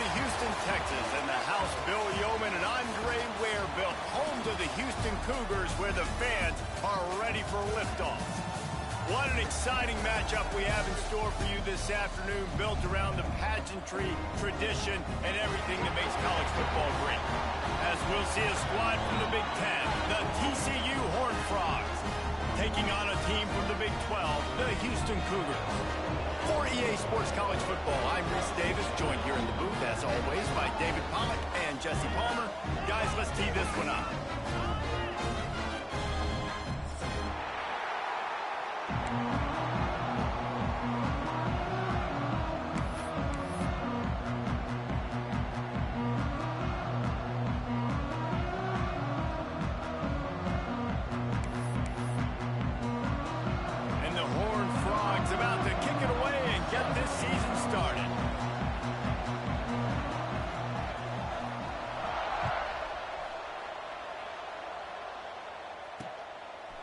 to Houston, Texas, and the house Bill Yeoman and Andre Ware built, home to the Houston Cougars, where the fans are ready for liftoff. What an exciting matchup we have in store for you this afternoon, built around the pageantry, tradition, and everything that makes college football great. As we'll see a squad from the Big Ten, the TCU Horned Frogs, taking on a team from the Big 12, the Houston Cougars. For EA Sports College Football, I'm Reese Davis, joined here in the booth, as always, by David Pollack and Jesse Palmer. Guys, let's tee this one up. About to kick it away and get this season started.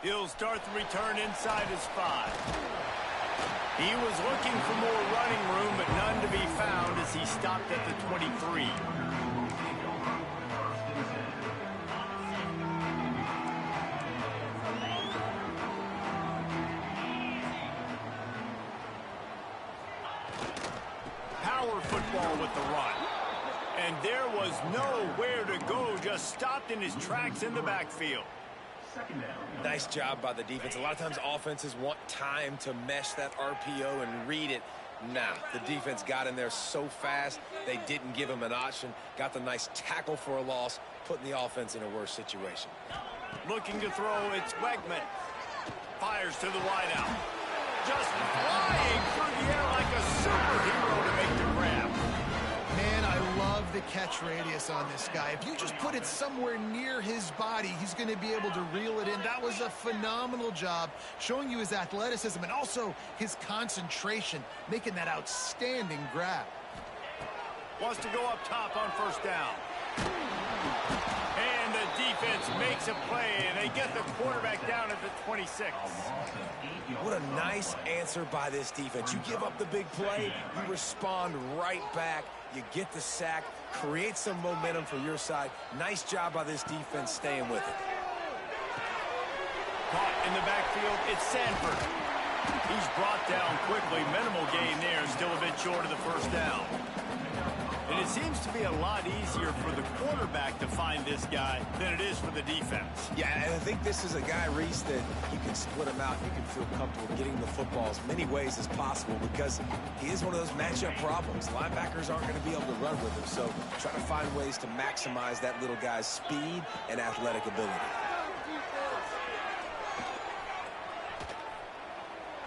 He'll start the return inside his 5. He was looking for more running room, but none to be found as he stopped at the 23. Football with the run. And there was nowhere to go, just stopped in his tracks in the backfield. Nice job by the defense. A lot of times offenses want time to mesh that RPO and read it. Nah, the defense got in there so fast, they didn't give him an option. Got the nice tackle for a loss, putting the offense in a worse situation. Looking to throw, it's Wegman. Fires to the wideout. Just flying through the air like a superhero to make the grab. Man, I love the catch radius on this guy. If you just put it somewhere near his body, he's going to be able to reel it in. That was a phenomenal job, showing you his athleticism and also his concentration, making that outstanding grab. Wants to go up top on first down. And the defense makes a play, and they get the quarterback down at the 26. What a nice answer by this defense. You give up the big play, you respond right back, you get the sack, create some momentum for your side. Nice job by this defense staying with it. Caught in the backfield, it's Sanford. He's brought down quickly. Minimal gain there, still a bit short of the first down. And it seems to be a lot easier for the quarterback to find this guy than it is for the defense. Yeah, and I think this is a guy, Reese, that you can split him out. You can feel comfortable getting the football as many ways as possible because he is one of those matchup problems. Linebackers aren't going to be able to run with him, so try to find ways to maximize that little guy's speed and athletic ability.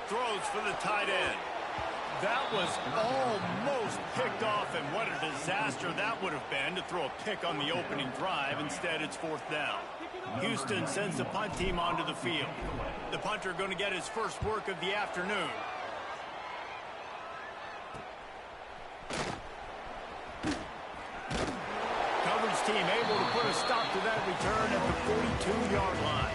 Throws for the tight end. That was almost picked off, and what a disaster that would have been to throw a pick on the opening drive. Instead, it's fourth down. Houston sends the punt team onto the field. The punter going to get his first work of the afternoon. Coverage team able to put a stop to that return at the 42-yard line.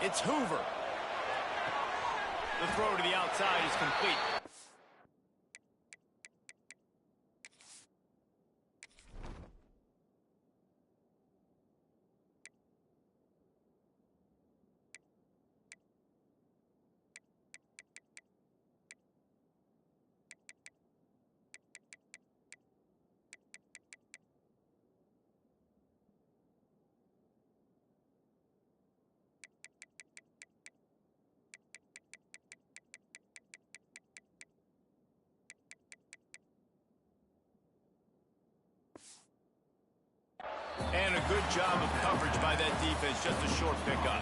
It's Hoover. The throw to the outside is complete. And a good job of coverage by that defense, just a short pickup.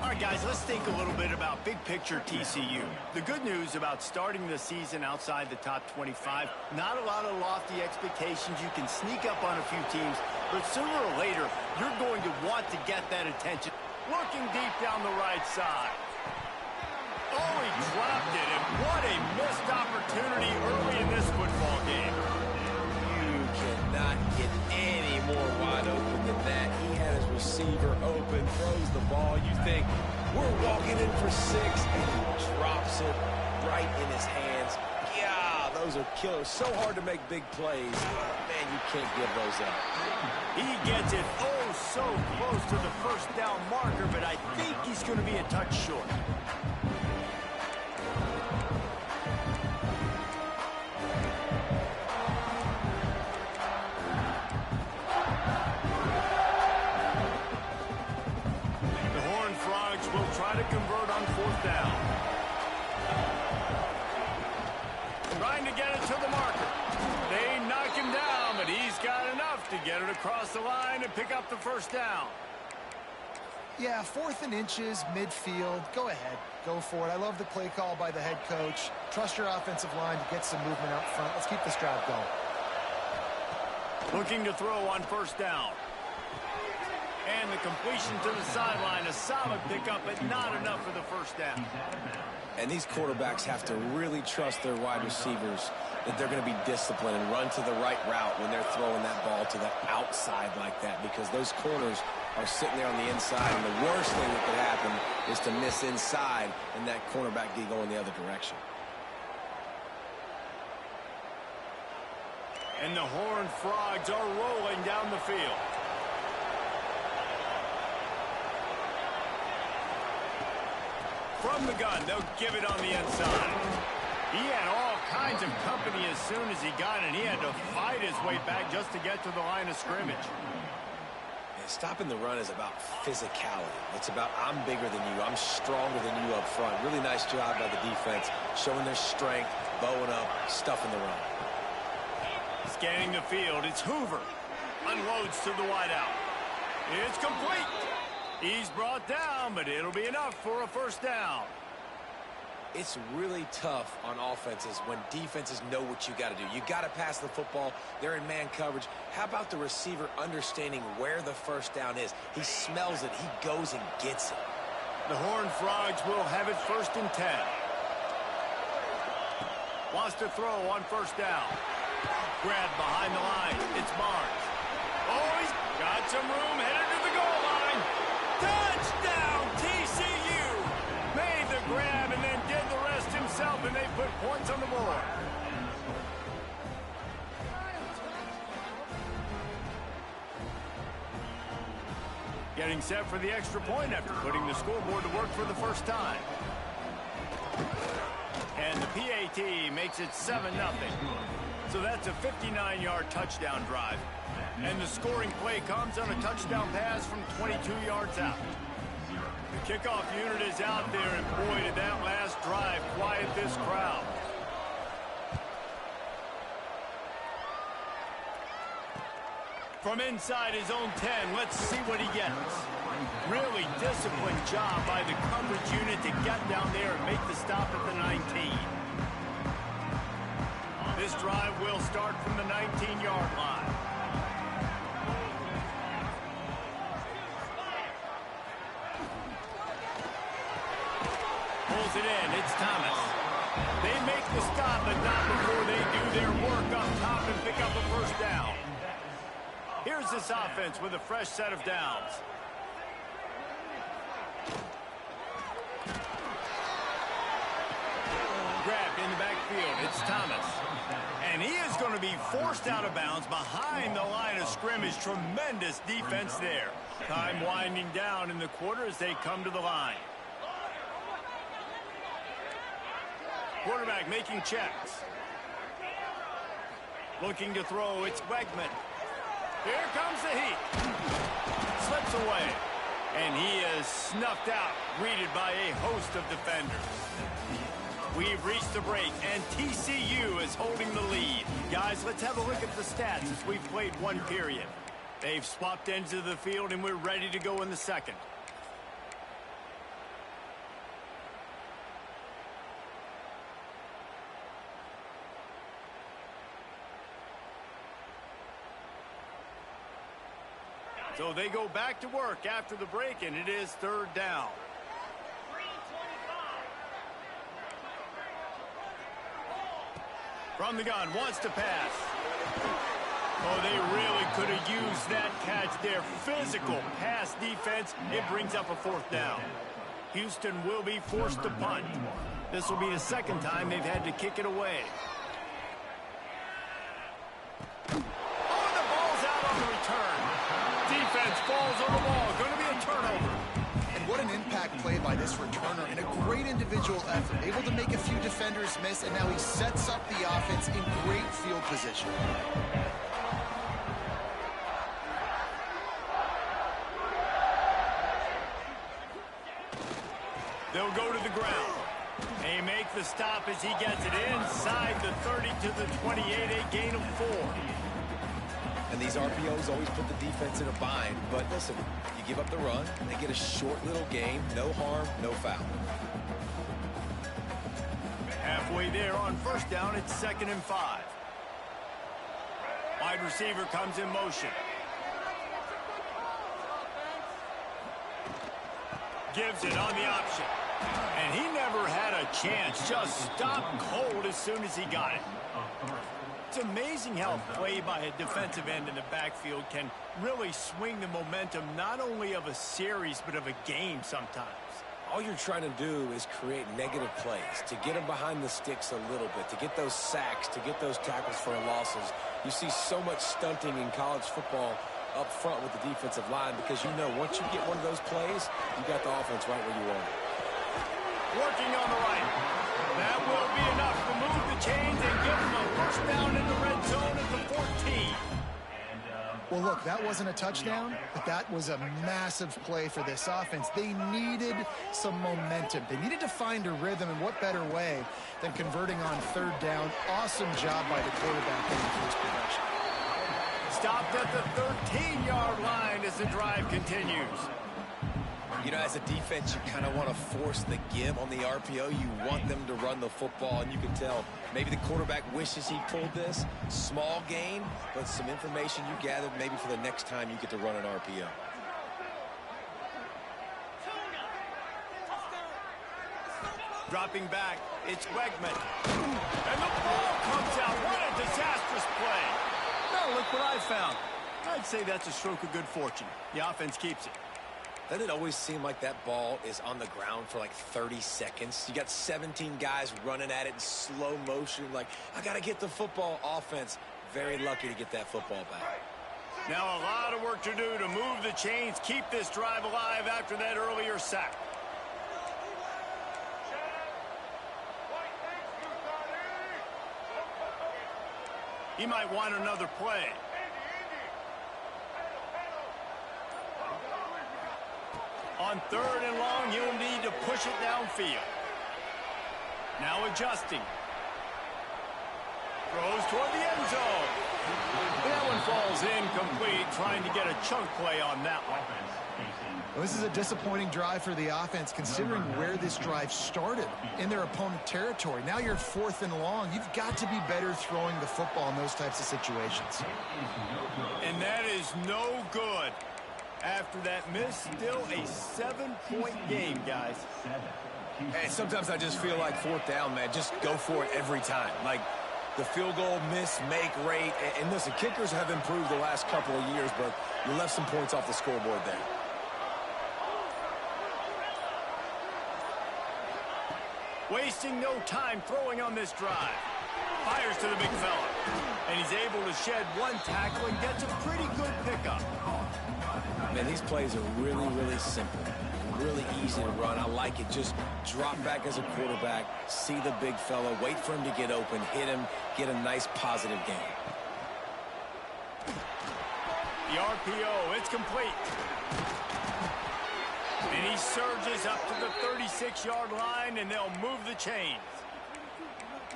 All right, guys, let's think a little bit about big picture TCU. The good news about starting the season outside the top 25, not a lot of lofty expectations. You can sneak up on a few teams, but sooner or later, you're going to want to get that attention. Looking deep down the right side. Oh, he dropped it, and what a missed opportunity early in this football game. You cannot get any more wide open than that. He had his receiver open, throws the ball. You think, we're walking in for 6, and he drops it right in his hands. Yeah, those are killers. So hard to make big plays. Man, you can't give those up. He gets it oh so close to the first down marker, but I think he's going to be a touch short. The Horned Frogs will try to convert on 4th down. Trying to get it to the marker. They knock him down, but he's got enough to get it across the line and pick up the first down. Yeah, 4th and inches, midfield. Go ahead. Go for it. I love the play call by the head coach. Trust your offensive line to get some movement out front. Let's keep this drive going. Looking to throw on 1st down. And the completion to the sideline. A solid pickup, but not enough for the first down. And these quarterbacks have to really trust their wide receivers that they're going to be disciplined and run to the right route when they're throwing that ball to the outside like that, because those corners are sitting there on the inside, and the worst thing that could happen is to miss inside and that cornerback get going the other direction. And the Horned Frogs are rolling down the field. From the gun, they'll give it on the inside. He had all kinds of company as soon as he got it. He had to fight his way back just to get to the line of scrimmage. And stopping the run is about physicality. It's about I'm bigger than you. I'm stronger than you up front. Really nice job by the defense, showing their strength, bowing up, stuffing the run. Scanning the field, it's Hoover. Unloads to the wideout. It's complete. He's brought down, but it'll be enough for a first down. It's really tough on offenses when defenses know what you got to do. You got to pass the football. They're in man coverage. How about the receiver understanding where the first down is? He smells it. He goes and gets it. The Horned Frogs will have it 1st and 10. Wants to throw on 1st down. Grabbed behind the line. It's Barnes. Oh, he's got some room headed to the goal line. Touchdown, TCU! Made the grab and then did the rest himself, and they put points on the board. Getting set for the extra point after putting the scoreboard to work for the first time. And the PAT makes it 7-0. So that's a 59-yard touchdown drive. And the scoring play comes on a touchdown pass from 22 yards out. The kickoff unit is out there, and boy, did that last drive quiet this crowd. From inside his own 10, let's see what he gets. Really disciplined job by the coverage unit to get down there and make the stop at the 19. This drive will start from the 19-yard line. Pulls it in. It's Thomas. They make the stop, but not before they do their work up top and pick up a first down. Here's this offense with a fresh set of downs. Grabbed in the backfield. It's Thomas. And he is going to be forced out of bounds behind the line of scrimmage. Tremendous defense there. Time winding down in the quarter as they come to the line. Quarterback making checks. Looking to throw. It's Wegman. Here comes the heat. Slips away. And he is snuffed out, greeted by a host of defenders. We've reached the break, and TCU is holding the lead. Guys, let's have a look at the stats as we've played one period. They've swapped ends of the field, and we're ready to go in the second. So they go back to work after the break, and it is 3rd down. From the gun, wants to pass. Oh, they really could have used that catch there. Physical pass defense. It brings up a 4th down. Houston will be forced to punt. This will be the 2nd time they've had to kick it away. Oh, the ball's out on the return. Defense falls on the ball. Going to be a turnover. And what an impact play by this returner, and a great individual effort. Able to make a few defenders miss, and now he sets up the offense in great field position. They'll go to the ground. They make the stop as he gets it inside the 30 to the 28, a gain of 4. And these RPOs always put the defense in a bind. But listen, you give up the run, they get a short little gain, no harm, no foul. Halfway there on 1st down, it's 2nd and 5. Wide receiver comes in motion. Gives it on the option. And he never had a chance. Just stopped cold as soon as he got it. It's amazing how a play by a defensive end in the backfield can really swing the momentum not only of a series but of a game sometimes. All you're trying to do is create negative plays, to get them behind the sticks a little bit, to get those sacks, to get those tackles for losses. You see so much stunting in college football up front with the defensive line because you know once you get one of those plays, you got the offense right where you want it. Working on the right. That will be enough to move the chains and give them a 1st down in the red zone at the 14. Well, look, that wasn't a touchdown, but that was a massive play for this offense. They needed some momentum. They needed to find a rhythm, and what better way than converting on 3rd down. Awesome job by the quarterback in the first possession. Stopped at the 13-yard line as the drive continues. You know, as a defense, you kind of want to force the give on the RPO. You want them to run the football, and you can tell maybe the quarterback wishes he pulled this. Small gain, but some information you gathered maybe for the next time you get to run an RPO. Dropping back, it's Wegman. And the ball comes out. What a disastrous play. Now look what I found. I'd say that's a stroke of good fortune. The offense keeps it. Doesn't it always seem like that ball is on the ground for like 30 seconds? You got 17 guys running at it in slow motion. Like, I got to get the football. Offense, very lucky to get that football back. Now a lot of work to do to move the chains, keep this drive alive after that earlier sack. He might want another play. On 3rd and long, he'll need to push it downfield. Now adjusting. Throws toward the end zone. That one falls incomplete, trying to get a chunk play on that one. Well, this is a disappointing drive for the offense, considering where this drive started, in their opponent territory. Now you're 4th and long. You've got to be better throwing the football in those types of situations. And that is no good. After that miss, still a 7-point game, guys. And sometimes I just feel like 4th down, man, just go for it every time. Like the field goal miss, make rate. And listen, kickers have improved the last couple of years, but you left some points off the scoreboard there. Wasting no time throwing on this drive. Fires to the big fella. And he's able to shed one tackle and gets a pretty good pickup. Man, these plays are really, really simple. Really easy to run. I like it. Just drop back as a quarterback, see the big fella, wait for him to get open, hit him, get a nice positive gain. The RPO, it's complete. And he surges up to the 36-yard line, and they'll move the chains.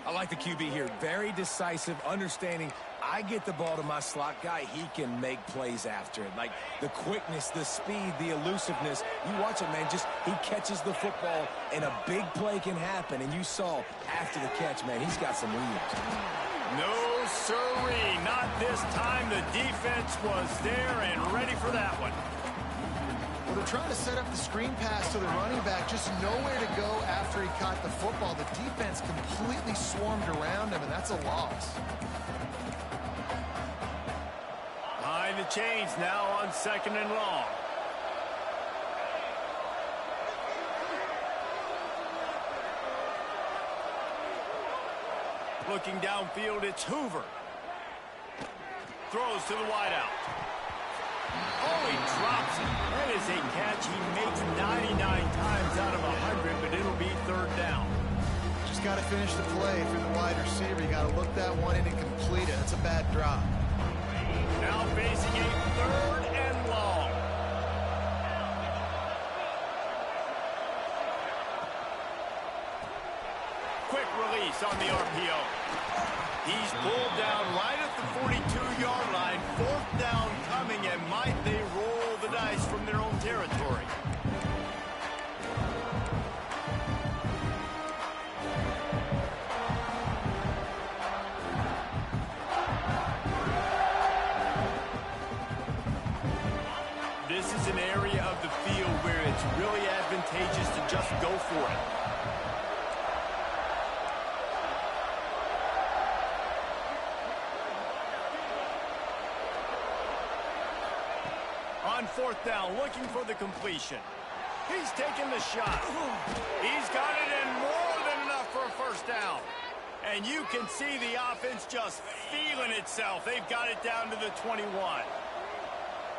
I like the QB here. Very decisive, understanding I get the ball to my slot guy, he can make plays after it. Like the quickness, the speed, the elusiveness. You watch it, man, just he catches the football, and a big play can happen. And you saw after the catch, man, he's got some wheels. No, sirree, not this time. The defense was there and ready for that one. Well, they're trying to set up the screen pass to the running back, just nowhere to go after he caught the football. The defense completely swarmed around him, and that's a loss. Behind the chains now on 2nd and long. Looking downfield, it's Hoover. Throws to the wideout. Oh, he drops it. That is a catch he makes 99 times out of 100, but it'll be 3rd down. Just got to finish the play for the wide receiver. You got to look that one in and complete it. That's a bad drop. Now facing a 3rd and long. Quick release on the RPO. He's pulled down right at the 42-yard line. 4th down coming, and might they roll the dice from their own territory? This is an area of the field where it's really advantageous to just go for it. On 4th down, looking for the completion. He's taking the shot. He's got it in, more than enough for a 1st down. And you can see the offense just feeling itself. They've got it down to the 21.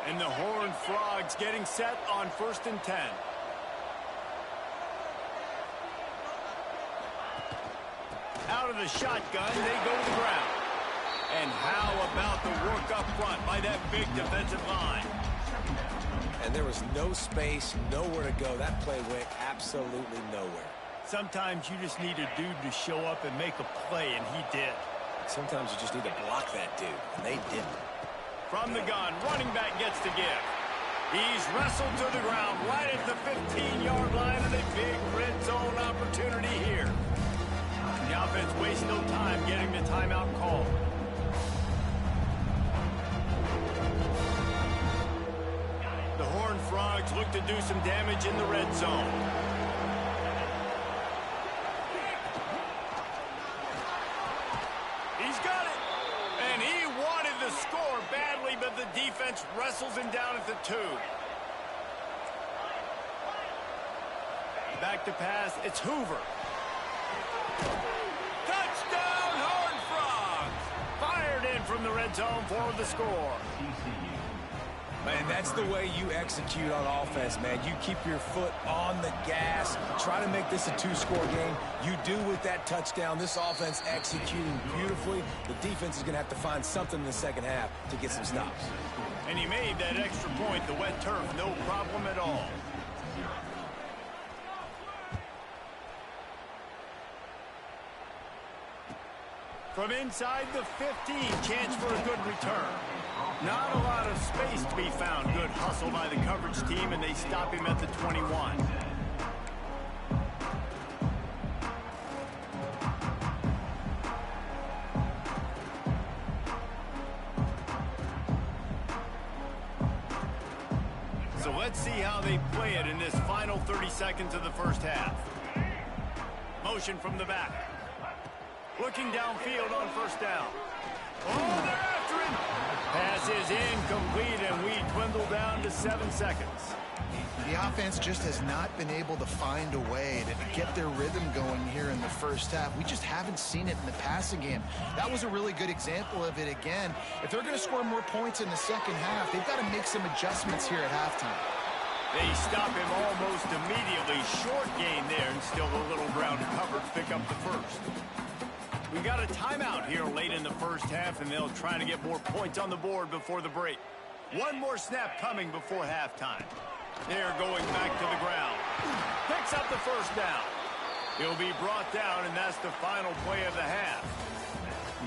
And the Horned Frogs getting set on 1st and 10. Out of the shotgun, they go to the ground. And how about the work up front by that big defensive line? And there was no space, nowhere to go. That play went absolutely nowhere. Sometimes you just need a dude to show up and make a play, and he did. Sometimes you just need to block that dude, and they didn't. From the gun, running back gets to give. He's wrestled to the ground right at the 15-yard line, and a big red zone opportunity here. The offense wastes no time getting the timeout call. The Horned Frogs look to do some damage in the red zone. He's got it. And he wanted the score badly, but the defense wrestles him down at the 2. Back to pass, it's Hoover. Touchdown, Horned Frogs! Fired in from the red zone for the score. Man, that's the way you execute on offense, man. You keep your foot on the gas. Try to make this a 2-score game. You do with that touchdown. This offense executing beautifully. The defense is going to have to find something in the 2nd half to get some stops. And he made that extra point, the wet turf, no problem at all. From inside the 15, chance for a good return. Not a lot of space to be found. Good hustle by the coverage team, and they stop him at the 21. So let's see how they play it in this final 30 seconds of the 1st half. Motion from the back. Looking downfield on 1st down. Oh, they're after him. Pass is incomplete, and we dwindle down to 7 seconds. The offense just has not been able to find a way to get their rhythm going here in the 1st half. We just haven't seen it in the passing game. That was a really good example of it again. If they're going to score more points in the 2nd half, they've got to make some adjustments here at halftime. They stop him almost immediately. Short gain there, and still a little ground covered to pick up the 1st. We got a timeout here late in the 1st half, and they'll try to get more points on the board before the break. One more snap coming before halftime. They're going back to the ground. Picks up the 1st down. He'll be brought down, and that's the final play of the half.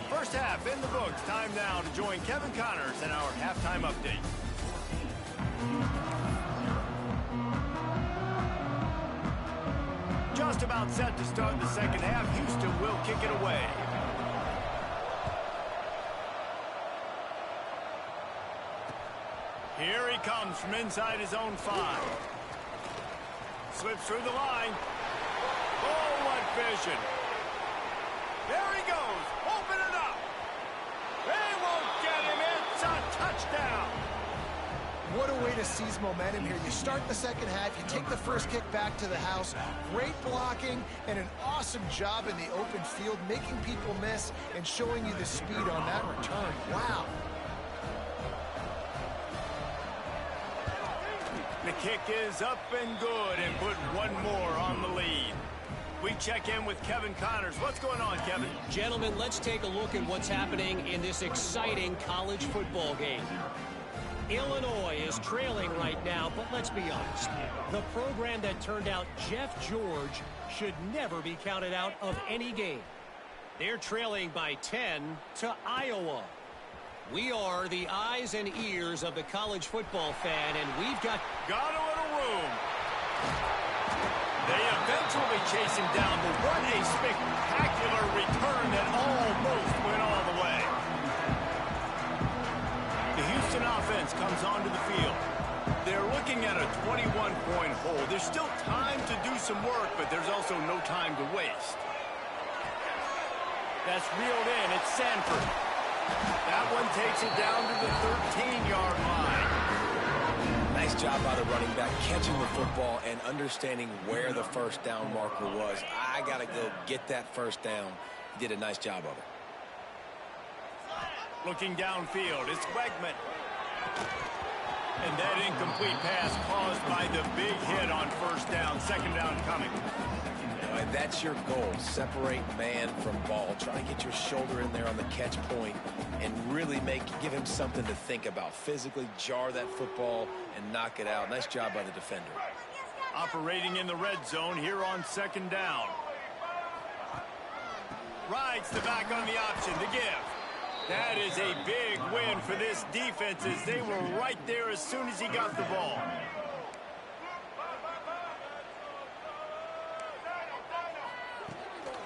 1st half in the books. Time now to join Kevin Connors in our halftime update. Just about set to start the 2nd half. Houston will kick it away. Here he comes comes from inside his own 5. Slips through the line. Oh, what vision. There he goes. Open it up. They won't get him. It's a touchdown. What a way to seize momentum here. You start the second half, you take the first kick back to the house. Great blocking and an awesome job in the open field, making people miss and showing you the speed on that return. Wow. The kick is up and good and put one more on the lead. We check in with Kevin Connors. What's going on, Kevin? Gentlemen, let's take a look at what's happening in this exciting college football game. Illinois is trailing right now, but let's be honest. The program that turned out Jeff George should never be counted out of any game. They're trailing by 10 to Iowa. We are the eyes and ears of the college football fan, and we've got a little room. They eventually chase him down, but what a spectacular return that almost went all the way. The Houston offense comes onto the field. They're looking at a 21-point hole. There's still time to do some work, but there's also no time to waste. That's reeled in. It's Sanford. That one takes it down to the 13-yard line. Nice job by the running back, catching the football and understanding where the first down marker was. I got to go get that first down. He did a nice job of it. Looking downfield, it's Wegman. And that incomplete pass caused by the big hit on first down. Second down coming. And that's your goal. Separate man from ball. Try to get your shoulder in there on the catch point and really give him something to think about. Physically jar that football and knock it out. Nice job by the defender. Operating in the red zone here on second down. Rides the back on the option to give. That is a big win for this defense as they were right there as soon as he got the ball.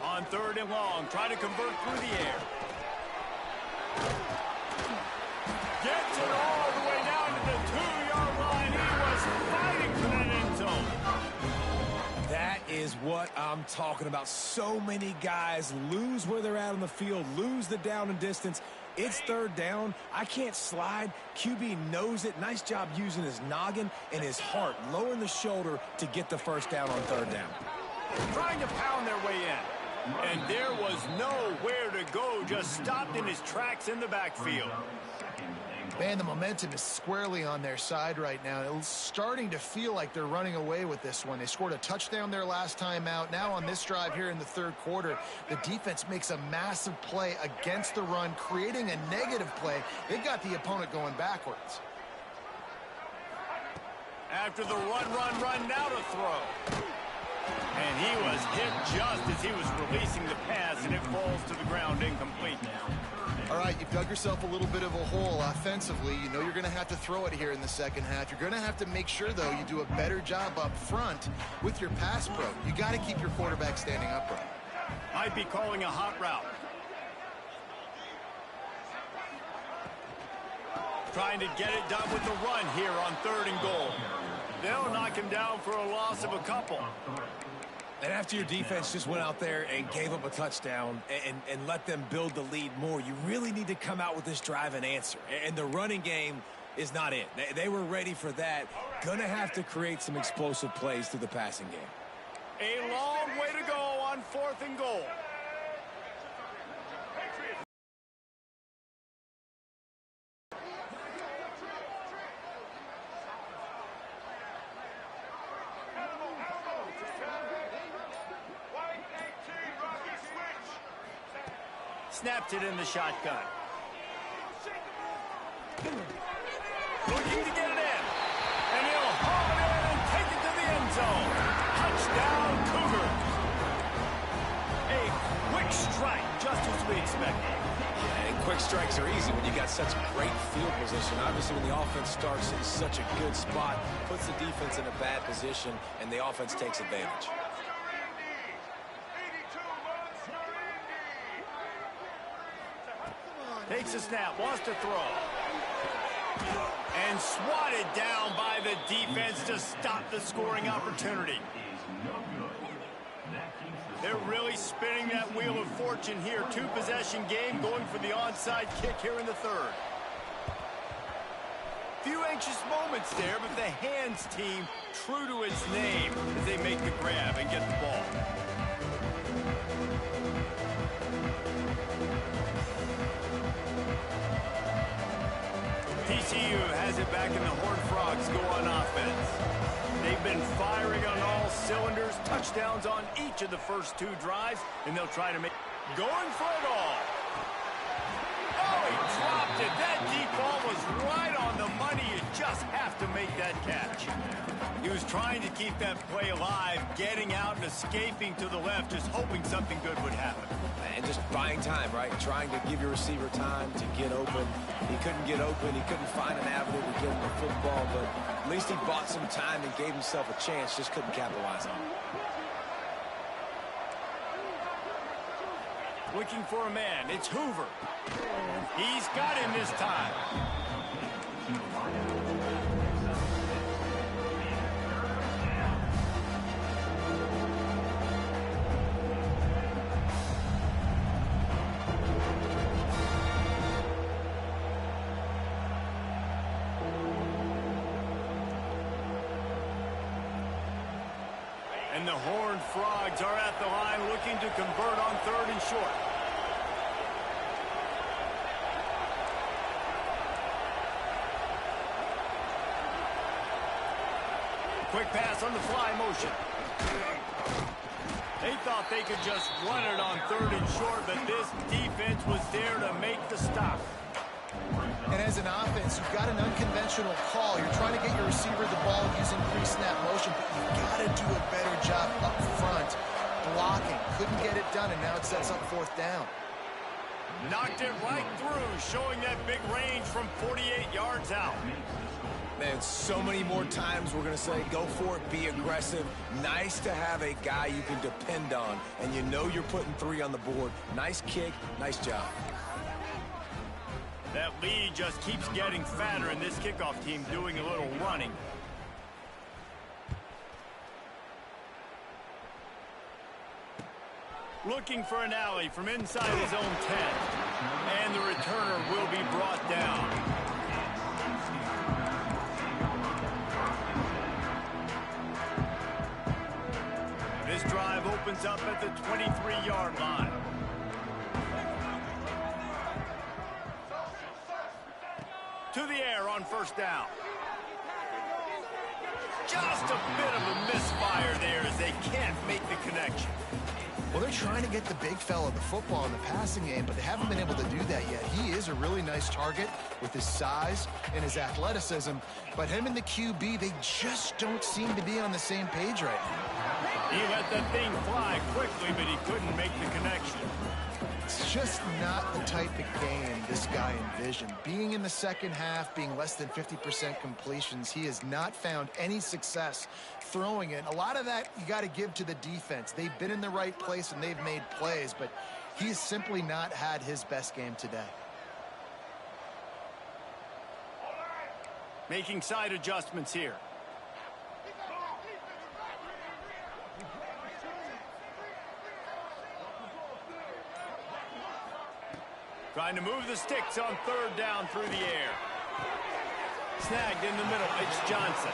On third and long, try to convert through the air. Gets it all the way down to the 2-yard line. He was fighting for that end zone. That is what I'm talking about. So many guys lose where they're at on the field, lose the down and distance. It's third down. I can't slide. QB knows it. Nice job using his noggin and his heart, lowering the shoulder to get the first down on third down. Trying to pound their way in. And there was nowhere to go, just stopped in his tracks in the backfield. Man, the momentum is squarely on their side right now. It's starting to feel like they're running away with this one. They scored a touchdown their last time out. Now on this drive here in the third quarter, the defense makes a massive play against the run, creating a negative play. They've got the opponent going backwards. After the run, now to throw. And he was hit just as he was releasing the pass, and it falls to the ground incomplete. All right, you've dug yourself a little bit of a hole offensively. You know you're going to have to throw it here in the second half. You're going to have to make sure, though, you do a better job up front with your pass pro. You got to keep your quarterback standing upright. Might be calling a hot route. Trying to get it done with the run here on third and goal. They'll knock him down for a loss of a couple. And after your defense just went out there and gave up a touchdown and let them build the lead more, you really need to come out with this drive and answer. And the running game is not it. They were ready for that. Going to have to create some explosive plays through the passing game. A long way to go on fourth and goal. Snapped it in the shotgun. Looking to get it in. And he'll haul it in and take it to the end zone. Touchdown, Cougars. A quick strike, just as we expected. Yeah, and quick strikes are easy when you got such great field position. Obviously, when the offense starts in such a good spot, puts the defense in a bad position, and the offense takes advantage. Takes a snap, wants to throw. And swatted down by the defense to stop the scoring opportunity. They're really spinning that wheel of fortune here. Two-possession game, going for the onside kick here in the third. Few anxious moments there, but the hands team true to its name as they make the grab and get the ball. TCU has it back, and the Horned Frogs go on offense. They've been firing on all cylinders, touchdowns on each of the first two drives, and they'll try to make going for it all. Oh, he dropped it. That deep ball was right on the money. You just have to make that catch. He was trying to keep that play alive, getting out and escaping to the left, just hoping something good would happen. And just buying time, right? Trying to give your receiver time to get open. He couldn't get open. He couldn't find an avenue to get him the football, but at least he bought some time and gave himself a chance, just couldn't capitalize on it. Looking for a man. It's Hoover. He's got him this time. And the Horned Frogs are at the line looking to convert on third and short. Quick pass on the fly motion. They thought they could just run it on third and short, but this defense was there to make the stop. And as an offense, you've got an unconventional call. You're trying to get your receiver the ball using pre-snap motion, but you've got to do a better job up front blocking. Couldn't get it done, and now it sets up fourth down. Knocked it right through, showing that big range from 48 yards out. Man, so many more times we're going to say, go for it, be aggressive. Nice to have a guy you can depend on, and you know you're putting three on the board. Nice kick, nice job. That lead just keeps getting fatter, and this kickoff team doing a little running. Looking for an alley from inside his own 10. And the returner will be brought down. This drive opens up at the 23-yard line. To the air on first down. Just a bit of a misfire there as they can't make the connection. Well, they're trying to get the big fella the football in the passing game, but they haven't been able to do that yet. He is a really nice target with his size and his athleticism, but him and the QB, they just don't seem to be on the same page right now. He let that thing fly quickly, but he couldn't make the connection. It's just not the type of game this guy envisioned. Being in the second half, being less than 50% completions, he has not found any success throwing it. A lot of that you got to give to the defense. They've been in the right place and they've made plays, but he's simply not had his best game today. Making side adjustments here. Trying to move the sticks on third down through the air. Snagged in the middle. It's Johnson.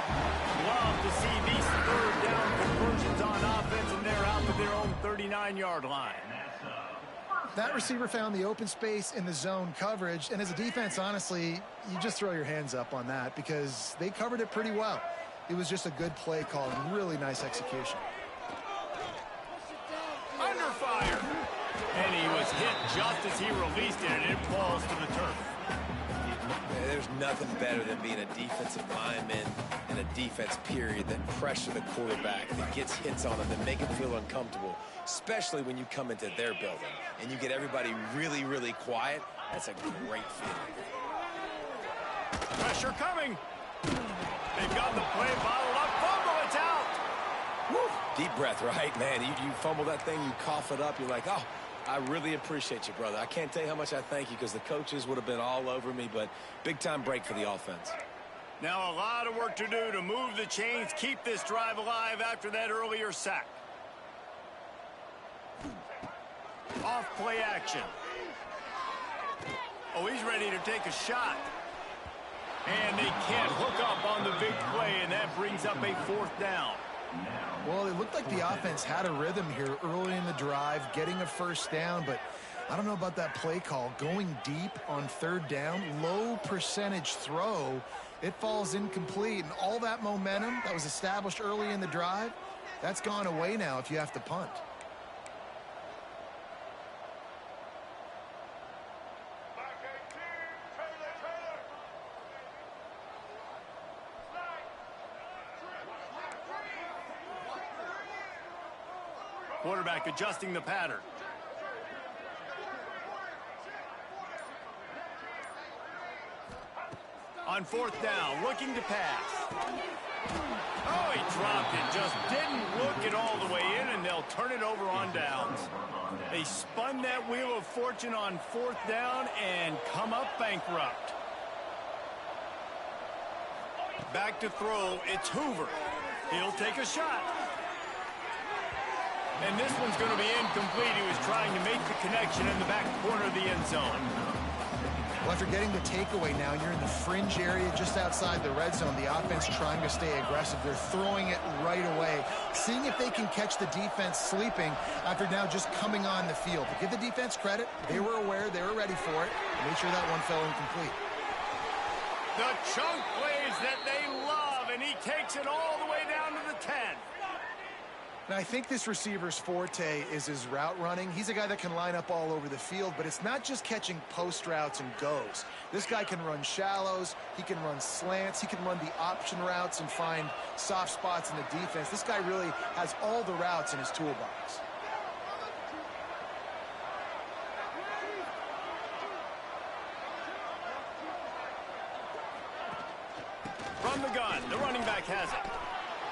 Love to see these third down conversions on offense, and they're out to their own 39-yard line. That receiver found the open space in the zone coverage, and as a defense, honestly, you just throw your hands up on that because they covered it pretty well. It was just a good play call and really nice execution. Under fire. And he was hit just as he released it, and it falls to the turf. Yeah, there's nothing better than being a defensive lineman in a defense period that pressure the quarterback, that gets hits on him, that make him feel uncomfortable, especially when you come into their building and you get everybody really, really quiet. That's a great feeling. Pressure coming. They've got the play bottled up. Fumble, it's out. Woo. Deep breath, right, man? You fumble that thing, you cough it up, you're like, oh, I really appreciate you, brother. I can't tell you how much I thank you because the coaches would have been all over me, but big-time break for the offense. Now a lot of work to do to move the chains, keep this drive alive after that earlier sack. Off play action. Oh, he's ready to take a shot. And they can't hook up on the big play, and that brings up a fourth down. Well, it looked like the offense had a rhythm here early in the drive, getting a first down, but I don't know about that play call. Going deep on third down, low percentage throw, it falls incomplete, and all that momentum that was established early in the drive, that's gone away now if you have to punt. Quarterback adjusting the pattern. On fourth down, looking to pass. Oh, he dropped it. Just didn't look it all the way in, and they'll turn it over on downs. They spun that wheel of fortune on fourth down and come up bankrupt. Back to throw. It's Hoover. He'll take a shot. And this one's going to be incomplete. He was trying to make the connection in the back corner of the end zone. Well, after getting the takeaway now, you're in the fringe area just outside the red zone. The offense trying to stay aggressive. They're throwing it right away, seeing if they can catch the defense sleeping after now just coming on the field. But give the defense credit. They were aware. They were ready for it. Made sure that one fell incomplete. The chunk plays that they love, and he takes it all the way down to the 10. Now, I think this receiver's forte is his route running. He's a guy that can line up all over the field, but it's not just catching post routes and goes. This guy can run shallows. He can run slants. He can run the option routes and find soft spots in the defense. This guy really has all the routes in his toolbox. From the gun, the running back has it.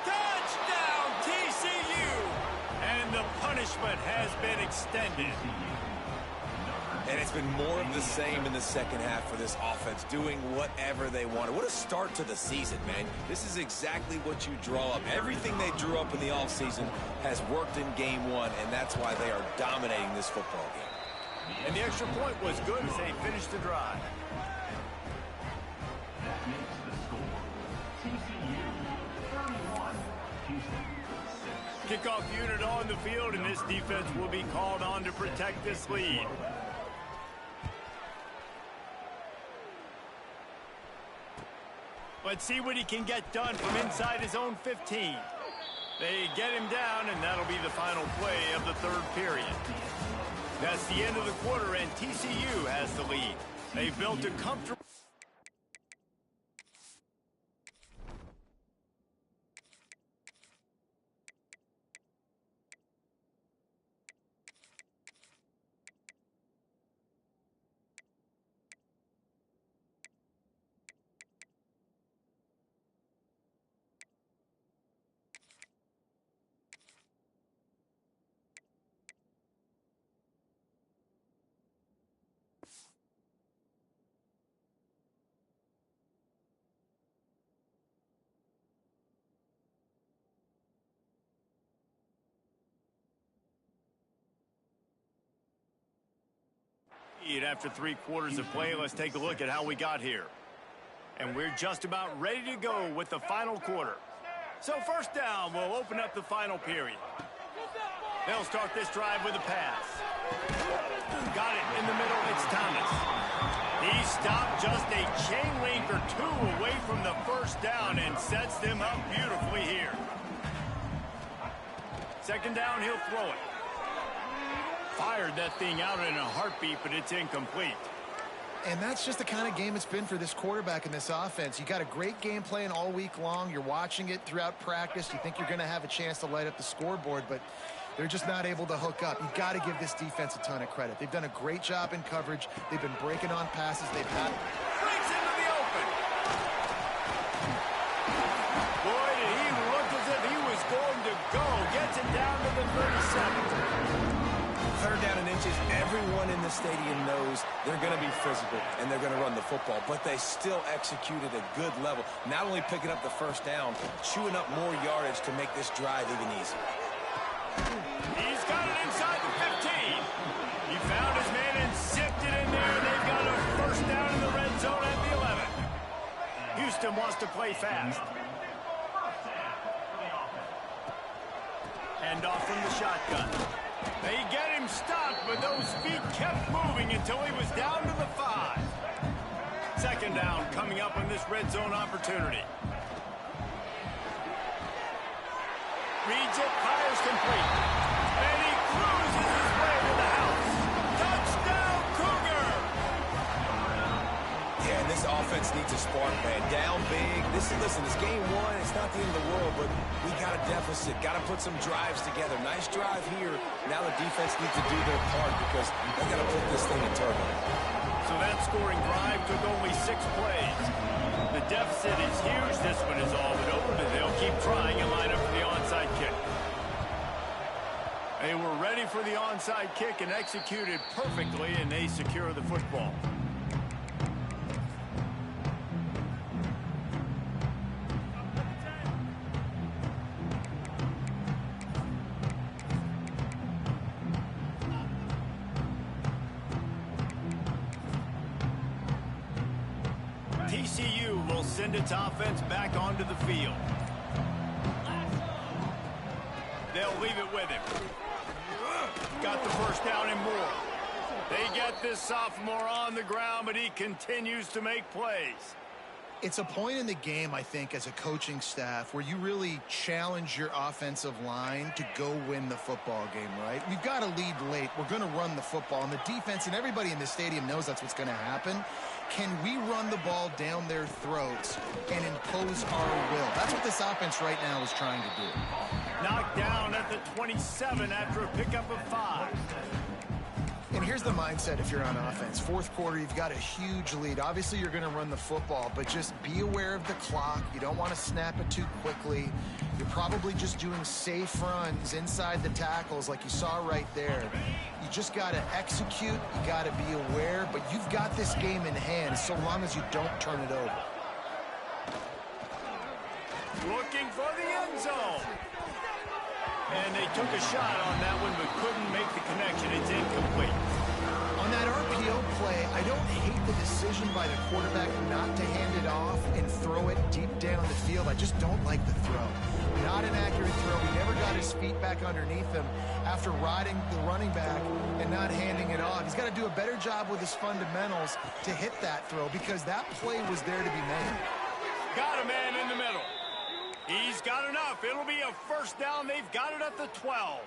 Touchdown, TCU! And the punishment has been extended. And it's been more of the same in the second half for this offense, doing whatever they wanted. What a start to the season, man. This is exactly what you draw up. Everything they drew up in the offseason has worked in game one, and that's why they are dominating this football game. And the extra point was good as they finished the drive. That makes the score TCU 31, Houston 6. Kickoff unit on the field, and this defense will be called on to protect this lead. Let's see what he can get done from inside his own 15. They get him down, and that'll be the final play of the third period. That's the end of the quarter, and TCU has the lead. They've built a comfortable... After 3 quarters of play, let's take a look at how we got here. And we're just about ready to go with the final quarter. So first down, we'll open up the final period. They'll start this drive with a pass. Got it in the middle, it's Thomas. He stopped just a chain link or 2 away from the first down and sets them up beautifully here. Second down, he'll throw it. Fired that thing out in a heartbeat, but it's incomplete. And that's just the kind of game it's been for this quarterback in this offense. You got a great game plan all week long. You're watching it throughout practice. You think you're going to have a chance to light up the scoreboard, but they're just not able to hook up. You've got to give this defense a ton of credit. They've done a great job in coverage. They've been breaking on passes. They've had... Breaks into the open. Boy, did he look as if he was going to go. Gets it down to the 37. Third down and inches. Everyone in the stadium knows they're going to be physical and they're going to run the football, but they still executed a good level. Not only picking up the first down, chewing up more yardage to make this drive even easier. He's got it inside the 15. He found his man and zipped it in there. They've got a first down in the red zone at the 11. Houston wants to play fast. Hand off from the shotgun. They get him stopped, but those feet kept moving until he was down to the 5. Second down coming up on this red zone opportunity. Reads it, fires complete. And he cruises his way to the house. Touchdown, Cougar! Yeah, and this offense needs a spark, man. Down big. Listen, it's game one. It's not the end of the world, but we got a deficit. Got to put some drives together. Nice drive here. Now the defense needs to do their part because they got to put this thing in turbo. So that scoring drive took only 6 plays. The deficit is huge. This one is all but over, and they'll keep trying and line up for the onside kick. They were ready for the onside kick and executed perfectly, and they secure the football. TCU will send its offense back onto the field. They'll leave it with him. Got the first down and more. They get this sophomore on the ground, but he continues to make plays. It's a point in the game, I think, as a coaching staff where you really challenge your offensive line to go win the football game, right? We've got to lead late. We're going to run the football, and the defense and everybody in the stadium knows that's what's going to happen. Can we run the ball down their throats and impose our will? That's what this offense right now is trying to do. Knocked down at the 27 after a pickup of 5. And here's the mindset if you're on offense. Fourth quarter, you've got a huge lead. Obviously, you're going to run the football, but just be aware of the clock. You don't want to snap it too quickly. You're probably just doing safe runs inside the tackles like you saw right there. You just got to execute. You got to be aware, but you've got this game in hand so long as you don't turn it over. Looking for the end zone. And they took a shot on that one, but couldn't make the connection. It's incomplete. On that RPO play, I don't hate the decision by the quarterback not to hand it off and throw it deep down the field. I just don't like the throw. Not an accurate throw. He never got his feet back underneath him after riding the running back and not handing it off. He's got to do a better job with his fundamentals to hit that throw because that play was there to be made. Got a man in the middle. He's got enough. It'll be a first down. They've got it at the 12.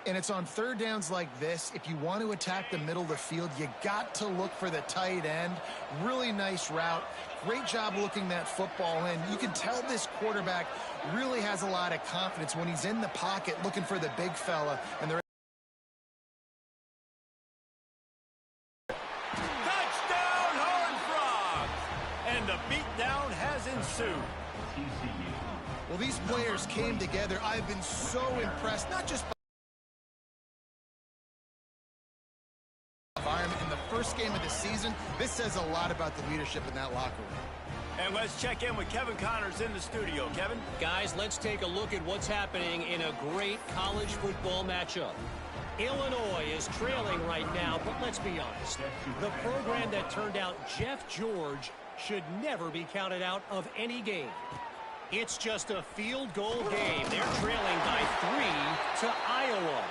And it's on third downs like this. If you want to attack the middle of the field, you got to look for the tight end. Really nice route. Great job looking that football in. You can tell this quarterback really has a lot of confidence when he's in the pocket looking for the big fella. And they're touchdown, Horned Frogs! And the beatdown has ensued. Well, these players came together. I've been so impressed, not just by the environment in the first game of the season. This says a lot about the leadership in that locker room. And let's check in with Kevin Connors in the studio. Kevin? Guys, let's take a look at what's happening in a great college football matchup. Illinois is trailing right now, but let's be honest. The program that turned out Jeff George should never be counted out of any game. It's just a field goal game. They're trailing by 3 to Iowa.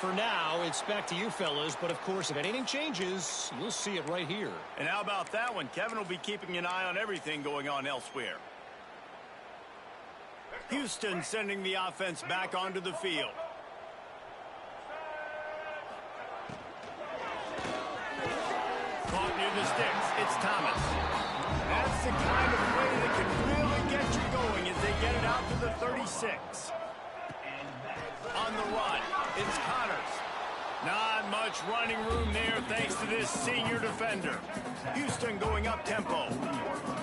For now, it's back to you fellas, but of course, if anything changes, you'll see it right here. And how about that one? Kevin will be keeping an eye on everything going on elsewhere. Houston sending the offense back onto the field. Caught near the sticks. It's Thomas. That's the kind of play that can really get you going as they get it out to the 36. On the run, it's Connors. Not much running room there thanks to this senior defender. Houston going up tempo.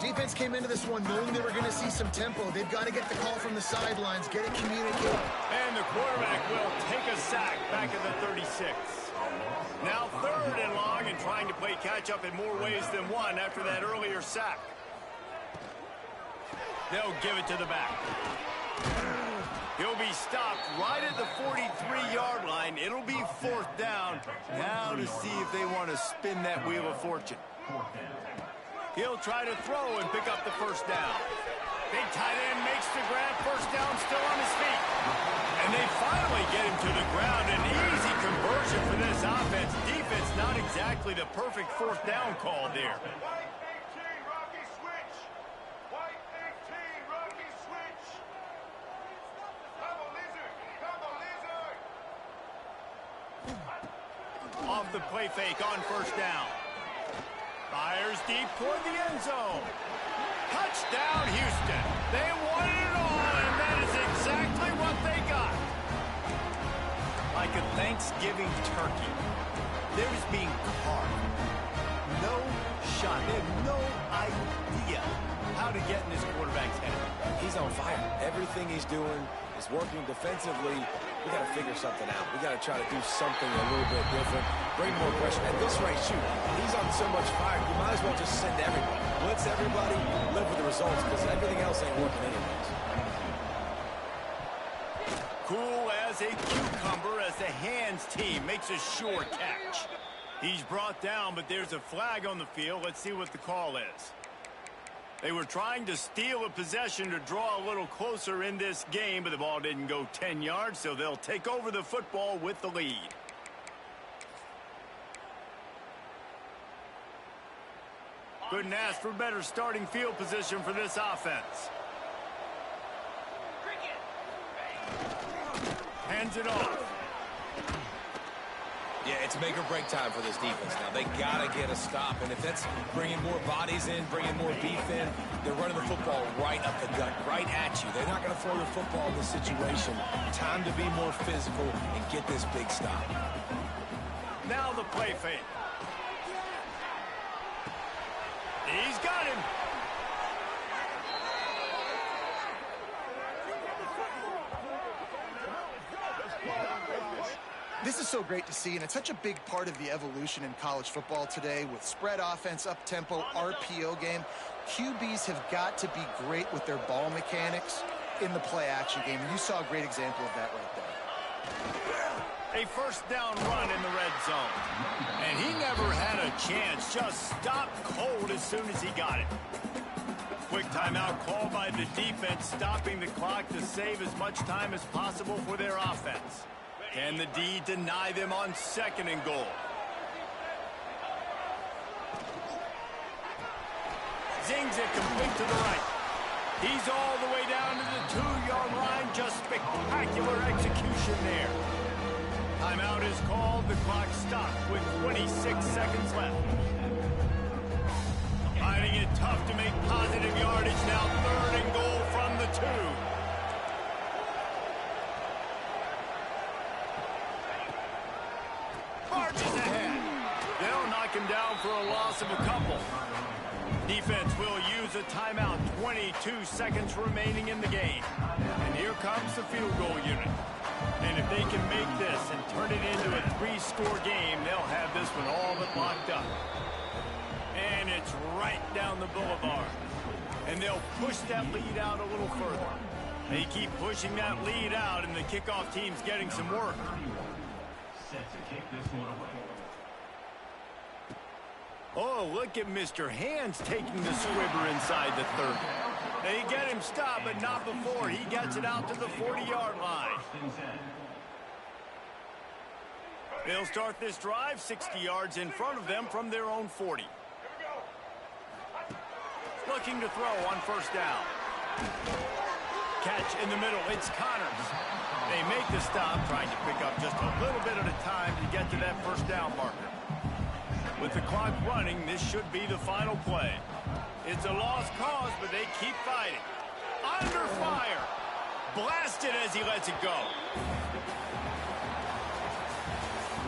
Defense came into this one knowing they were going to see some tempo. They've got to get the call from the sidelines, get it communicated. And the quarterback will take a sack back at the 36. Now 3rd and long and trying to play catch-up in more ways than one after that earlier sack. They'll give it to the back. He'll be stopped right at the 43-yard line. It'll be 4th down. Now to see if they want to spin that wheel of fortune. He'll try to throw and pick up the 1st down. Big tight end makes the grab. 1st down, still on his feet. And they finally get him to the ground. An easy conversion for this offense. Defense not exactly the perfect 4th down call there. Off the play fake on 1st down. Fires deep toward the end zone. Touchdown, Houston. They wanted it all, and that is exactly what they got. Like a Thanksgiving turkey, they're just being carved. No shot. They have no idea how to get in this quarterback's head. He's on fire. Everything he's doing is working defensively. We got to figure something out. We got to try to do something a little bit different. Bring more pressure. At this rate, shoot, he's on so much fire, you might as well just send everybody. Blitz everybody, live with the results, because everything else ain't working anyways. Cool as a cucumber as the hands team makes a sure catch. He's brought down, but there's a flag on the field. Let's see what the call is. They were trying to steal a possession to draw a little closer in this game, but the ball didn't go 10 yards, so they'll take over the football with the lead. Couldn't ask for better starting field position for this offense. Hands it off. Yeah, it's make or break time for this defense now. They got to get a stop, and if that's bringing more bodies in, bringing more beef in, they're running the football right up the gut, right at you. They're not going to throw the football in this situation. Time to be more physical and get this big stop. Now the play fake. He's got him. This is so great to see, and it's such a big part of the evolution in college football today with spread offense, up-tempo, RPO game. QBs have got to be great with their ball mechanics in the play-action game, and you saw a great example of that right there. A 1st down run in the red zone. And he never had a chance, just stopped cold as soon as he got it. Quick timeout called by the defense, stopping the clock to save as much time as possible for their offense. Can the D deny them on 2nd and goal? Zings it complete to the right. He's all the way down to the 2-yard line. Just spectacular execution there. Timeout is called. The clock stopped with 26 seconds left. Finding it tough to make positive yardage. Now 3rd and goal from the 2. Marches ahead. They'll knock him down for a loss of a couple. Defense will use a timeout. 22 seconds remaining in the game. And here comes the field goal unit. And if they can make this and turn it into a 3-score game, they'll have this one all but locked up. And it's right down the boulevard. And they'll push that lead out a little further. They keep pushing that lead out, and the kickoff team's getting some work. Set to kick this one away. Oh, look at Mr. Hands taking the squibber inside the 30. They get him stopped, but not before he gets it out to the 40-yard line. They'll start this drive 60 yards in front of them from their own 40. Looking to throw on 1st down. Catch in the middle. It's Connors. They make the stop, trying to pick up just a little bit at a time to get to that 1st down marker. With the clock running, this should be the final play. It's a lost cause, but they keep fighting. Under fire. Blasted as he lets it go.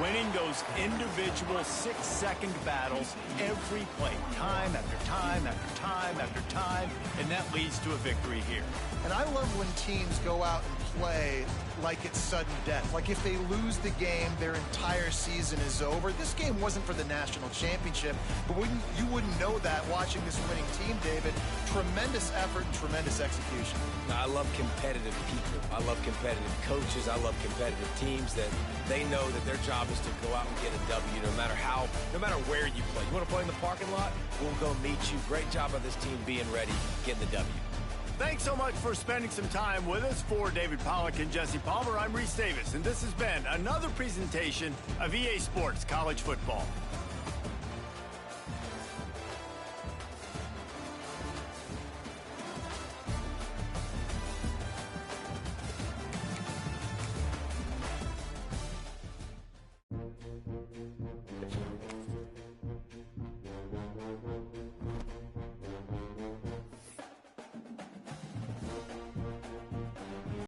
winning those individual 6-second battles every play, time after time after time after time, and that leads to a victory here. And I love when teams go out and play like it's sudden death. Like if they lose the game, their entire season is over. This game wasn't for the national championship, but you wouldn't know that watching this winning team, David. Tremendous effort and tremendous execution. I love competitive people. I love competitive coaches. I love competitive teams that they know that their job is to go out and get a W no matter where you play. You want to play in the parking lot? We'll go meet you. Great job of this team being ready, getting the W. Thanks so much for spending some time with us. For David Pollack and Jesse Palmer, I'm Reese Davis, and this has been another presentation of EA Sports College Football.